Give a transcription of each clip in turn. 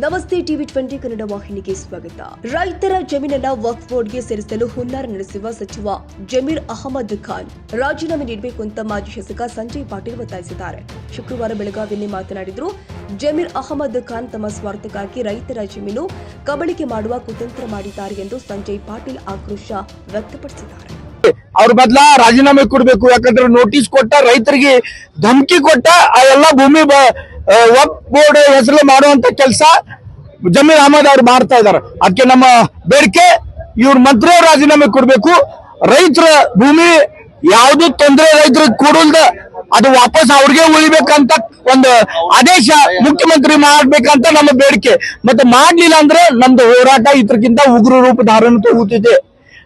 ನಮಸ್ತೆ ಟಿವಿ 20 ಕನ್ನಡ ವಾಹಿನಿಗೆ ಸ್ವಾಗತ. ರೈತರ ಜಮೀನನ್ನ ವಕ್ಫ್ ಬೋರ್ಡ್ಗೆ ಸೇರಿಸಲು ಹುನ್ನಾರ ನಡೆಸಿರುವ ಸಚಿವ ಜಮೀರ್ ಅಹಮದ್ ಖಾನ್ ರಾಜೀನಾಮೆ ನೀಡಬೇಕು ಅಂತ ಮಾಜಿ ಶಾಸಕ ಸಂಜಯ್ ಪಾಟೀಲ್ ಒತ್ತಾಯಿಸಿದ್ದಾರೆ. ಶುಕ್ರವಾರ ಬೆಳಗಾವಿಯಲ್ಲಿ ಮಾತನಾಡಿದರು. ಜಮೀರ್ ಅಹಮದ್ ಖಾನ್ ತಮ್ಮ ಸ್ವಾರ್ಥಕ್ಕಾಗಿ ರೈತರ ಜಮೀನು ಕಬಳಿಕೆ ಮಾಡುವ ಕುತಂತ್ರ ಮಾಡಿದ್ದಾರೆ ಎಂದು ಸಂಜಯ್ ಪಾಟೀಲ್ ಆಕ್ರೋಶ ವ್ಯಕ್ತಪಡಿಸಿದ್ದಾರೆ. ಅವ್ರ ಬದಲ ರಾಜೀನಾಮೆ ಕೊಡಬೇಕು. ಯಾಕಂದ್ರೆ ನೋಟಿಸ್ ಕೊಟ್ಟ ರೈತರಿಗೆ ಧಮಕಿ ಕೊಟ್ಟ ಆ ಎಲ್ಲ ಭೂಮಿ ವಕ್ಫ್ ಬೋರ್ಡ್ ಹೆಸರು ಮಾಡುವಂತ ಕೆಲಸ ಜಮೀರ್ ಅಹಮದ್ ಅವ್ರು ಮಾಡ್ತಾ ಇದಾರೆ. ಅದಕ್ಕೆ ನಮ್ಮ ಬೇಡಿಕೆ, ಇವ್ರ ಮಂತ್ರಿ ರಾಜೀನಾಮೆ ಕೊಡಬೇಕು. ರೈತರ ಭೂಮಿ ಯಾವ್ದು ತೊಂದರೆ ರೈತರಿಗೆ ಕೊಡಲ್ದ ಅದು ವಾಪಸ್ ಅವ್ರಿಗೆ ಉಳಿಬೇಕಂತ ಒಂದು ಆದೇಶ ಮುಖ್ಯಮಂತ್ರಿ ಮಾಡ್ಬೇಕಂತ ನಮ್ಮ ಬೇಡಿಕೆ. ಮತ್ತೆ ಮಾಡ್ಲಿಲ್ಲ ಅಂದ್ರೆ ನಮ್ದು ಹೋರಾಟ ಇದಕ್ಕಿಂತ ಉಗ್ರ ರೂಪ ಧಾರಣ ತಗೋತಿದೆ.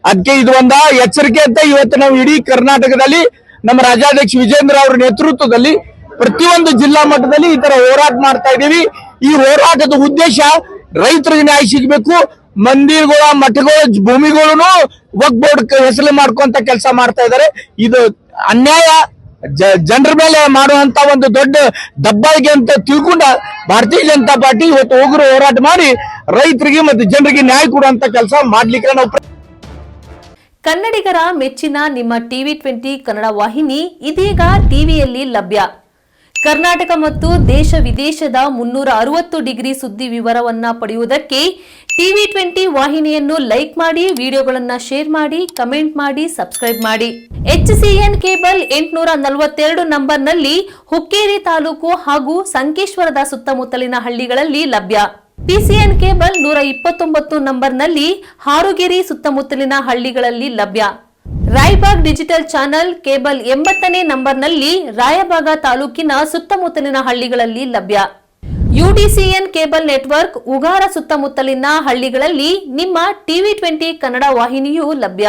ಅದಕ್ಕೆ ಇದು ಒಂದ ಎಚ್ಚರಿಕೆ ಅಂತ ಇವತ್ತು ನಾವು ಇಡೀ ಕರ್ನಾಟಕದಲ್ಲಿ ನಮ್ಮ ರಾಜ್ಯಾಧ್ಯಕ್ಷ ವಿಜೇಂದ್ರ ಅವರ ನೇತೃತ್ವದಲ್ಲಿ ಪ್ರತಿಯೊಂದು ಜಿಲ್ಲಾ ಮಟ್ಟದಲ್ಲಿ ಈ ತರ ಹೋರಾಟ ಮಾಡ್ತಾ ಇದೀವಿ. ಈ ಹೋರಾಟದ ಉದ್ದೇಶ ರೈತರಿಗೆ ನ್ಯಾಯ ಸಿಗಬೇಕು. ಮಂದಿರಗಳ ಮಠಗಳ ಭೂಮಿಗಳನ್ನು ವಕ್ಫ್ ಬೋರ್ಡ್ ಹೆಸರು ಮಾಡ್ಕೊಂತ ಕೆಲಸ ಮಾಡ್ತಾ ಇದ್ದಾರೆ. ಇದು ಅನ್ಯಾಯ, ಜನರ ಮೇಲೆ ಮಾಡುವಂತ ಒಂದು ದೊಡ್ಡ ದಬ್ಬಾಳಿಕೆ ಅಂತ ತಿಳ್ಕೊಂಡ ಭಾರತೀಯ ಜನತಾ ಪಾರ್ಟಿ ಇವತ್ತು ಉಗ್ರ ಹೋರಾಟ ಮಾಡಿ ರೈತರಿಗೆ ಮತ್ತು ಜನರಿಗೆ ನ್ಯಾಯ ಕೊಡುವಂತ ಕೆಲಸ ಮಾಡ್ಲಿಕ್ಕೆ ನಾವು ಕನ್ನಡಿಗರ ಮೆಚ್ಚಿನ ನಿಮ್ಮ ಟಿವಿ 20 ಕನ್ನಡ ವಾಹಿನಿ ಇದೀಗ ಟಿವಿಯಲ್ಲಿ ಲಭ್ಯ. ಕರ್ನಾಟಕ ಮತ್ತು ದೇಶ ವಿದೇಶದ 360 ಡಿಗ್ರಿ ಸುದ್ದಿ ವಿವರವನ್ನ ಪಡೆಯುವುದಕ್ಕೆ ಟಿವಿ 20 ವಾಹಿನಿಯನ್ನು ಲೈಕ್ ಮಾಡಿ, ವಿಡಿಯೋಗಳನ್ನು ಶೇರ್ ಮಾಡಿ, ಕಮೆಂಟ್ ಮಾಡಿ, ಸಬ್ಸ್ಕ್ರೈಬ್ ಮಾಡಿ. HCN ಕೇಬಲ್ 842 ನಂಬರ್ನಲ್ಲಿ ಹುಕ್ಕೇರಿ ತಾಲೂಕು ಹಾಗೂ ಸಂಕೇಶ್ವರದ ಸುತ್ತಮುತ್ತಲಿನ ಹಳ್ಳಿಗಳಲ್ಲಿ ಲಭ್ಯ. PCN ಕೇಬಲ್ 129 ನಂಬರ್ನಲ್ಲಿ ಹಾರುಗೆರೆ ಸುತ್ತಮುತ್ತಲಿನ ಹಳ್ಳಿಗಳಲ್ಲಿ ಲಭ್ಯ. ರಾಯಬಾಗ್ ಡಿಜಿಟಲ್ ಚಾನೆಲ್ ಕೇಬಲ್ 80ನೇ ನಂಬರ್ನಲ್ಲಿ ರಾಯಬಾಗ ತಾಲೂಕಿನ ಸುತ್ತಮುತ್ತಲಿನ ಹಳ್ಳಿಗಳಲ್ಲಿ ಲಭ್ಯ. UDCN ಕೇಬಲ್ ನೆಟ್ವರ್ಕ್ ಉಗಾರ ಸುತ್ತಮುತ್ತಲಿನ ಹಳ್ಳಿಗಳಲ್ಲಿ ನಿಮ್ಮ ಟಿವಿ 20 ಕನ್ನಡ ವಾಹಿನಿಯೂ ಲಭ್ಯ.